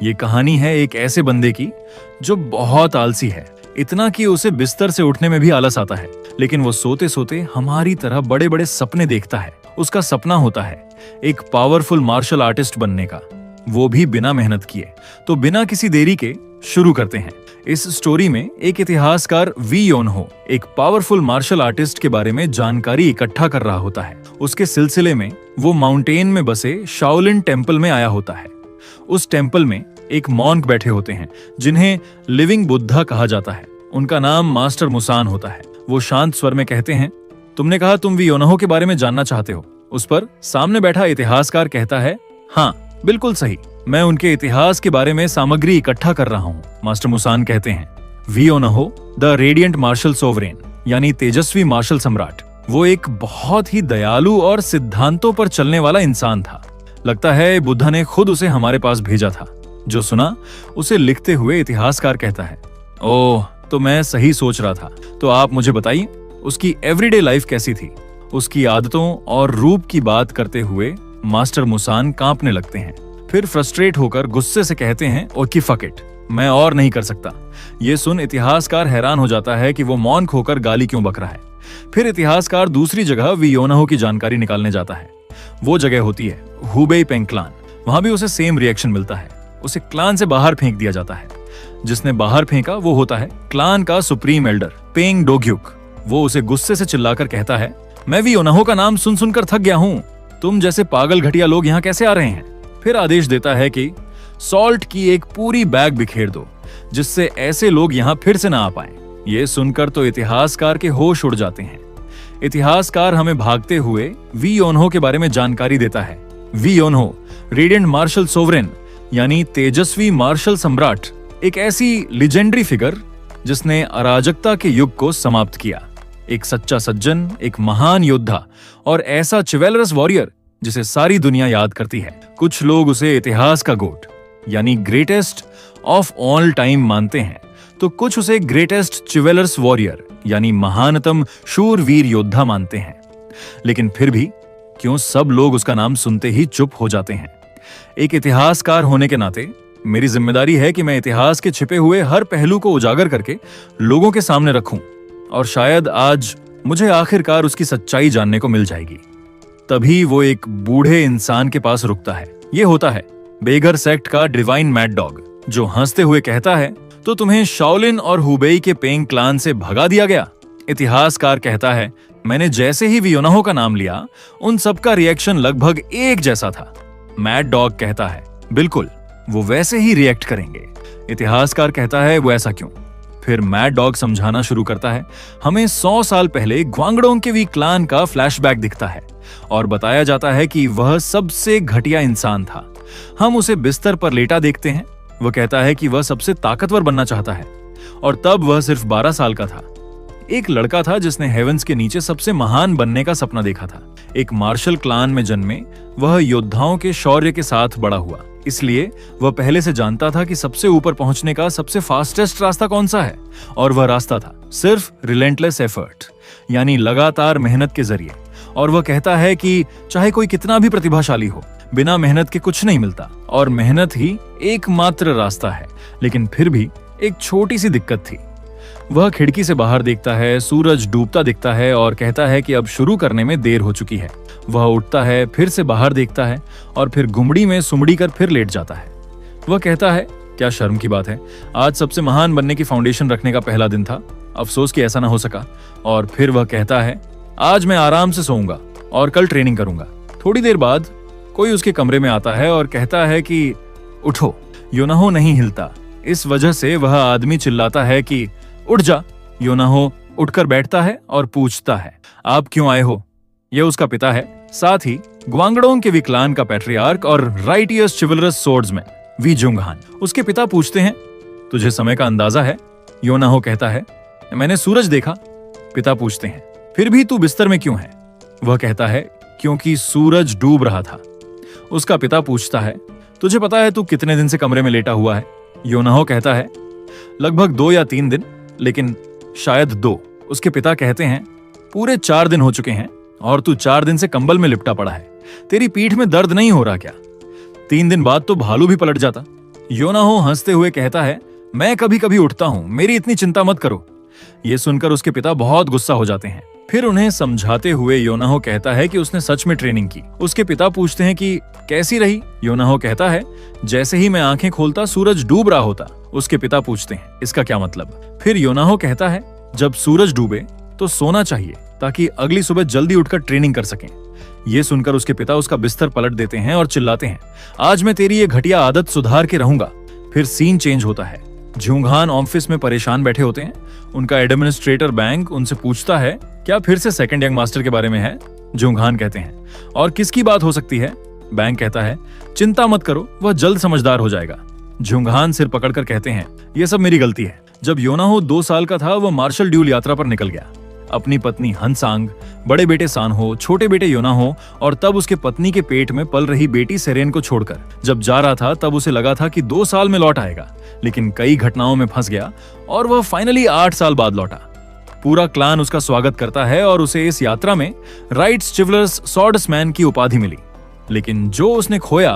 ये कहानी है एक ऐसे बंदे की जो बहुत आलसी है, इतना कि उसे बिस्तर से उठने में भी आलस आता है, लेकिन वो सोते सोते हमारी तरह बड़े बड़े सपने देखता है। उसका सपना होता है एक पावरफुल मार्शल आर्टिस्ट बनने का, वो भी बिना मेहनत किए। तो बिना किसी देरी के शुरू करते हैं। इस स्टोरी में एक इतिहासकार वी योनहो एक पावरफुल मार्शल आर्टिस्ट के बारे में जानकारी इकट्ठा कर रहा होता है। उसके सिलसिले में वो माउंटेन में बसे शाओलिन टेम्पल में आया होता है। उस टेम्पल में एक मॉन्क बैठे होते हैं जिन्हें लिविंग बुद्धा कहा जाता है। उनका नाम मास्टर मुसान होता है। वो शांत स्वर में कहते हैं, तुमने कहा तुम वी योनहो के बारे में जानना चाहते हो। उस पर सामने बैठा इतिहासकार कहता है, हाँ बिल्कुल सही, मैं उनके इतिहास के बारे में सामग्री इकट्ठा कर रहा हूँ। मास्टर मुसान कहते हैं, वी योनहो द रेडियंट मार्शल सोवरेन यानी तेजस्वी मार्शल सम्राट, वो एक बहुत ही दयालु और सिद्धांतों पर चलने वाला इंसान था। लगता है बुद्धा ने खुद उसे हमारे पास भेजा था। जो सुना उसे लिखते हुए इतिहासकार कहता है, ओह तो मैं सही सोच रहा था। तो आप मुझे बताइए उसकी एवरीडे लाइफ कैसी थी। उसकी आदतों और रूप की बात करते हुए मास्टर मुसान कांपने लगते हैं। फिर फ्रस्ट्रेट होकर गुस्से से कहते हैं, ओके फक इट, मैं और नहीं कर सकता। ये सुन इतिहासकार हैरान हो जाता है कि वो मौन होकर गाली क्यों बक रहा है। फिर इतिहासकार दूसरी जगह वी योनहो की जानकारी निकालने जाता है। वो जगह होती है हुबेई पेंग क्लान। वहां भी उसे सेम रिएक्शन मिलता है। उसे क्लान से बाहर फेंक दिया जाता है। जिसने बाहर फेंका वो होता है क्लान का सुप्रीम एल्डर पेंग डोग्युक। वो उसे गुस्से से चिल्लाकर कहता है, मैं वी योनहो का नाम सुन सुनकर थक गया हूँ। तुम जैसे पागल घटिया लोग यहाँ कैसे आ रहे हैं। फिर आदेश देता है कि सॉल्ट की एक पूरी बैग बिखेर दो, जिससे ऐसे लोग यहाँ फिर से ना आ पाए। ये सुनकर तो इतिहासकार के होश उड़ जाते हैं। इतिहासकार हमें भागते हुए वी योनहो के बारे में जानकारी देता है। वी योनहो रेडियंट मार्शल सोवरेन यानी तेजस्वी मार्शल सम्राट, एक ऐसी लेजेंडरी फिगर जिसने अराजकता के युग को समाप्त किया। एक सच्चा सज्जन, एक महान योद्धा और ऐसा चिवेलरस वॉरियर जिसे सारी दुनिया याद करती है। कुछ लोग उसे इतिहास का गोट यानी ग्रेटेस्ट ऑफ ऑल टाइम मानते हैं, तो कुछ उसे ग्रेटेस्ट चिवेलरस वॉरियर यानी महानतम शूरवीर योद्धा मानते हैं। लेकिन फिर भी क्यों सब लोग उसका नाम सुनते ही चुप हो जाते हैं। एक इतिहासकार होने के नाते मेरी जिम्मेदारी है कि मैं इतिहास के छिपे हुए हर पहलू को उजागर करके लोगों के सामने रखूं, और शायद आज मुझे आखिरकार उसकी सच्चाई जानने को मिल जाएगी। तभी वो एक बूढ़े इंसान के पास रुकता है। ये होता है बेगर सेक्ट का डिवाइन मैड डॉग, जो हंसते हुए कहता है, तो तुम्हें शाओलिन और हुबेई के पेंग क्लान से भगा दिया गया। इतिहासकार कहता है, मैंने जैसे ही वी योनहो का नाम लिया उन सबका रिएक्शन लगभग एक जैसा था। मैड डॉग कहता है, बिल्कुल वो वैसे ही रिएक्ट करेंगे। इतिहासकार कहता है, वो ऐसा क्यों। फिर मैड डॉग समझाना शुरू करता है। हमें 100 साल पहले ग्वांगडोंग के वी क्लान का फ्लैशबैक दिखता है और बताया जाता है कि वह सबसे घटिया इंसान था। हम उसे बिस्तर पर लेटा देखते हैं। वह कहता है कि वह सबसे ताकतवर बनना चाहता है, और तब वह सिर्फ 12 साल का था। एक लड़का था जिसने हेवंस के नीचे सबसे महान बनने का सपना देखा था। एक मार्शल क्लान में जन्मे वह योद्धाओं के शौर्य के साथ बड़ा हुआ, इसलिए वह पहले से जानता था कि सबसे ऊपर पहुंचने का सबसे फास्टेस्ट रास्ता कौन सा है, और वह रास्ता था सिर्फ रिलेंटलेस एफर्ट यानी लगातार मेहनत के जरिए। और वह कहता है कि चाहे कोई कितना भी प्रतिभाशाली हो, बिना मेहनत के कुछ नहीं मिलता, और मेहनत ही एकमात्र रास्ता है। लेकिन फिर भी एक छोटी सी दिक्कत थी। वह खिड़की से बाहर देखता है, सूरज डूबता दिखता है और कहता है कि अब शुरू करने में देर हो चुकी है। वह उठता है, फिर से बाहर देखता है और फिर गुमड़ी में सुमड़ी कर फिर लेट जाता है। वह कहता है, क्या शर्म की बात है, आज सबसे महान बनने की फाउंडेशन रखने का पहला दिन था, अफसोस कि ऐसा ना हो सका। और फिर वह कहता है, आज मैं आराम से सोऊंगा और कल ट्रेनिंग करूंगा। थोड़ी देर बाद कोई उसके कमरे में आता है और कहता है कि उठो। योनहो नहीं हिलता। इस वजह से वह आदमी चिल्लाता है कि उठ जा। योनहो उठकर बैठता है और पूछता है, आप क्यों आए हो। यह उसका पिता है, साथ ही ग्वांगडोंग के वी क्लान का पैट्रियार्क और राइटियस चिवलरस सोर्ड्समैन वी जुंगहान। उसके पिता पूछते हैं, तुझे समय का अंदाजा है। योनहो कहता है, मैंने सूरज देखा। पिता पूछते हैं, फिर भी तू बिस्तर में क्यों है। वह कहता है, क्योंकि सूरज डूब रहा था। उसका पिता पूछता है, तुझे पता है तू कितने दिन से कमरे में लेटा हुआ है। योनहो कहता है, लगभग 2 या 3 दिन, लेकिन शायद 2। उसके पिता कहते हैं, पूरे 4 दिन हो चुके हैं और तू 4 दिन से कंबल में लिपटा पड़ा है। तेरी पीठ में दर्द नहीं हो रहा क्या। 3 दिन बाद तो भालू भी पलट जाता। योनाहो हंसते हुए कहता है, मैं कभी कभी उठता हूँ, मेरी इतनी चिंता मत करो। ये सुनकर उसके पिता बहुत गुस्सा हो जाते हैं। फिर उन्हें समझाते हुए योनाहो कहता है कि उसने सच में ट्रेनिंग की। उसके पिता पूछते हैं कि कैसी रही? योनाहो कहता है, जैसे ही मैं आंखें खोलता सूरज डूब रहा होता। उसके पिता पूछते हैं, इसका क्या मतलब? फिर योनाहो कहता है, जब सूरज डूबे तो सोना चाहिए ताकि अगली सुबह जल्दी उठकर ट्रेनिंग कर सकें। ये सुनकर उसके पिता उसका बिस्तर पलट देते हैं और चिल्लाते हैं, आज मैं तेरी ये घटिया आदत सुधार के रहूंगा। फिर सीन चेंज होता है। ज्यूंगहान ऑफिस में परेशान बैठे होते हैं। उनका एडमिनिस्ट्रेटर बैंक उनसे पूछता है, क्या फिर से सेकंड यंग मास्टर के बारे में है? ज्यूंगहान कहते हैं, और किसकी बात हो सकती है? बैंक कहता है, चिंता मत करो, वह जल्द समझदार हो जाएगा। ज्यूंगहान सिर पकड़कर कहते हैं, यह सब मेरी गलती है। जब योनाहो 2 साल का था, वह मार्शल ड्यूल यात्रा पर निकल गया। अपनी पत्नी हनसांग, बड़े बेटे सानहो, छोटे बेटे योनाहो और तब उसके पत्नी के पेट में पल रही बेटी सेरेन को छोड़कर जब जा रहा था, तब उसे लगा था कि 2 साल में लौट आएगा, लेकिन कई घटनाओं में फंस गया और वह फाइनली 8 साल बाद लौटा। पूरा क्लान उसका स्वागत करता है और उसे इस यात्रा में राइट्स चिवलर्स स्वॉर्ड्समैन की उपाधि मिली। लेकिन जो उसने खोया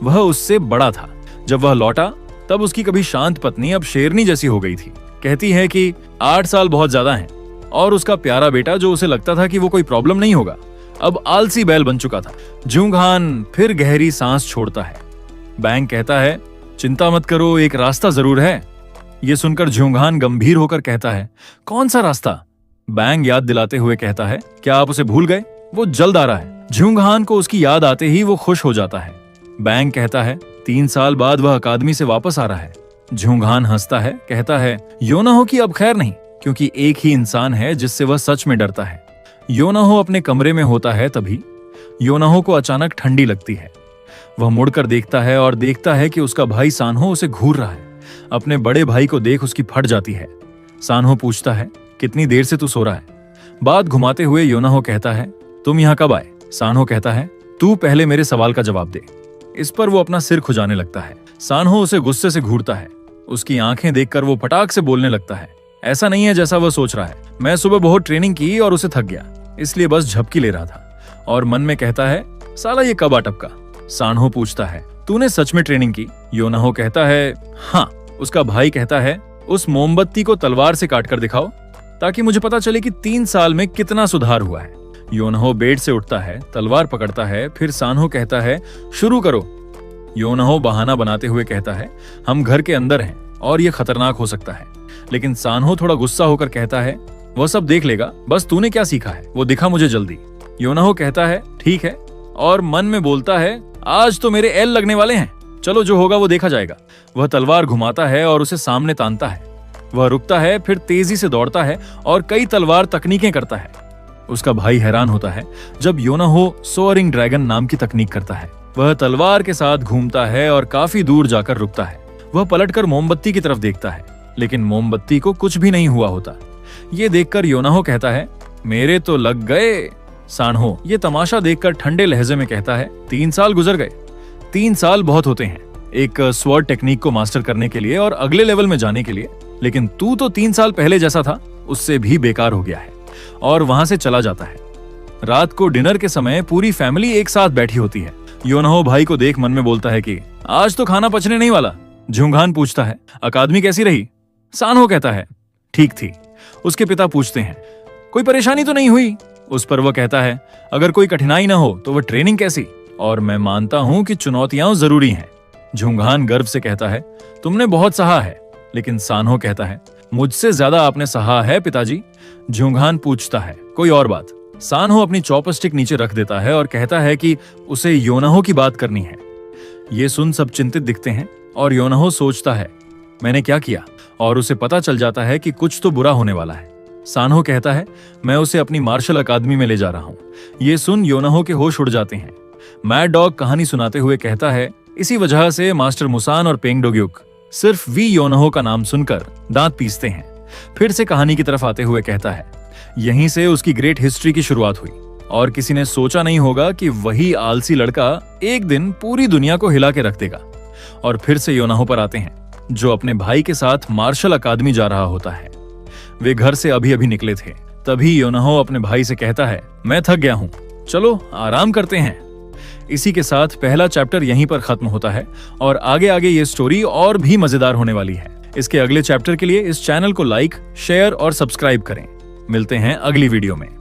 वह उससे बड़ा था। जब वह लौटा तब उसकी कभी शांत पत्नी अब शेरनी जैसी हो गई थी। कहती है कि 8 साल बहुत ज्यादा हैं, और उसका प्यारा बेटा, जो उसे लगता था कि वो कोई प्रॉब्लम नहीं होगा, अब आलसी बैल बन चुका था। ज्यूंगहान फिर गहरी सांस छोड़ता है। बैंक कहता है, चिंता मत करो, एक रास्ता जरूर है। ये सुनकर ज्यूंगहान गंभीर होकर कहता है, कौन सा रास्ता? बैंक याद दिलाते हुए कहता है, क्या आप उसे भूल गए? वो जल्द आ रहा है। ज्यूंगहान को उसकी याद आते ही वो खुश हो जाता है। बैंक कहता है, 3 साल बाद वह अकादमी से वापस आ रहा है। ज्यूंगहान हंसता है, कहता है, योनाहो की अब खैर नहीं, क्योंकि एक ही इंसान है जिससे वह सच में डरता है। योनाहो अपने कमरे में होता है, तभी योनाहो को अचानक ठंडी लगती है। वह मुड़कर देखता है और देखता है कि उसका भाई सानहो उसे घूर रहा है। अपने बड़े भाई को देख उसकी फट जाती है। सानहो पूछता है, कितनी देर से तू सो रहा है? बात घुमाते हुए योनाहो कहता है, तुम यहाँ कब आए? सानहो कहता है, तू पहले मेरे सवाल का जवाब दे। इस पर वो अपना सिर खुजाने लगता है। सानहो उसे गुस्से से घूरता है। उसकी आंखें देखकर वो फटाक से बोलने लगता है, ऐसा नहीं है जैसा वह सोच रहा है। मैं सुबह बहुत ट्रेनिंग की और उसे थक गया, इसलिए बस झपकी ले रहा था। और मन में कहता है, साला ये कब आ टपका? सानहो पूछता है, तूने सच में ट्रेनिंग की? योनाहो कहता है, हाँ। उसका भाई कहता है, उस मोमबत्ती को तलवार से काट कर दिखाओ ताकि मुझे पता चले कि 3 साल में कितना सुधार हुआ है। योनाहो बेड से उठता है, तलवार पकड़ता है। फिर सानहो कहता है, शुरू करो। योनाहो बहाना बनाते हुए कहता है, हम घर के अंदर हैं और ये खतरनाक हो सकता है। लेकिन सानहो थोड़ा गुस्सा होकर कहता है, वह सब देख लेगा, बस तूने क्या सीखा है वो दिखा मुझे जल्दी। योनाहो कहता है, ठीक है, और मन में बोलता है, आज तो मेरे एल लगने वाले हैं, चलो जो होगा वो देखा जाएगा। वह तलवार घुमाता है और उसे सामने तानता है। वह रुकता है, फिर तेजी से दौड़ता है और कई तलवार तकनीकें करता है। उसका भाई हैरान होता है जब योनाहो सोअरिंग ड्रैगन नाम की तकनीक करता है। वह तलवार के साथ घूमता है और काफी दूर जाकर रुकता है। वह पलटकर मोमबत्ती की तरफ देखता है, लेकिन मोमबत्ती को कुछ भी नहीं हुआ होता। ये देखकर योनाहो कहता है, मेरे तो लग गए। सानहो ये तमाशा देखकर ठंडे लहजे में कहता है, 3 साल गुजर गए। 3 साल बहुत होते हैं एक स्वॉर्ड टेक्निक को मास्टर करने के लिए और अगले लेवल में जाने के लिए, लेकिन तू तो 3 साल पहले जैसा था उससे भी बेकार हो गया है। और वहां से चला जाता है। रात को डिनर के समय पूरी फैमिली एक साथ बैठी होती है। योनाहो भाई को देख मन में बोलता है कि आज तो खाना पचने नहीं वाला। ज्यूंगहान पूछता है, अकादमी कैसी रही? सानहो कहता है, ठीक थी। उसके पिता पूछते हैं, कोई परेशानी तो नहीं हुई? उस पर वह कहता है, अगर कोई कठिनाई ना हो तो वह ट्रेनिंग कैसी? और मैं मानता हूं कि चुनौतियां जरूरी हैं। ज्यूंगहान गर्व से कहता है, तुमने बहुत सहा है। लेकिन सानहो कहता है, मुझसे ज्यादा आपने सहा है पिताजी। ज्यूंगहान पूछता है, कोई और बात? सानहो अपनी चॉपस्टिक नीचे रख देता है और कहता है कि उसे योनाहो की बात करनी है। ये सुन सब चिंतित दिखते हैं और योनाहो सोचता है, मैंने क्या किया? और उसे पता चल जाता है कि कुछ तो बुरा होने वाला है। सानहो कहता है, मैं उसे अपनी मार्शल अकादमी में ले जा रहा हूँ। ये सुन योनाहो के होश उड़ जाते हैं। मैड डॉग कहानी सुनाते हुए कहता है, इसी वजह से मास्टर मुसान और पेंगडोग्युक सिर्फ वी योनाहो का नाम सुनकर दांत पीसते हैं। फिर से कहानी की तरफ आते हुए कहता है, यहीं से उसकी ग्रेट हिस्ट्री की शुरुआत हुई और किसी ने सोचा नहीं होगा कि वही आलसी लड़का एक दिन पूरी दुनिया को हिला के रख देगा। और फिर से योनाहो पर आते हैं, जो अपने भाई के साथ मार्शल अकादमी जा रहा होता है। वे घर से अभी अभी निकले थे। तभी योनाहो अपने भाई से कहता है, मैं थक गया हूं, चलो आराम करते हैं। इसी के साथ पहला चैप्टर यहीं पर खत्म होता है और आगे आगे ये स्टोरी और भी मजेदार होने वाली है। इसके अगले चैप्टर के लिए इस चैनल को लाइक, शेयर और सब्सक्राइब करें। मिलते हैं अगली वीडियो में।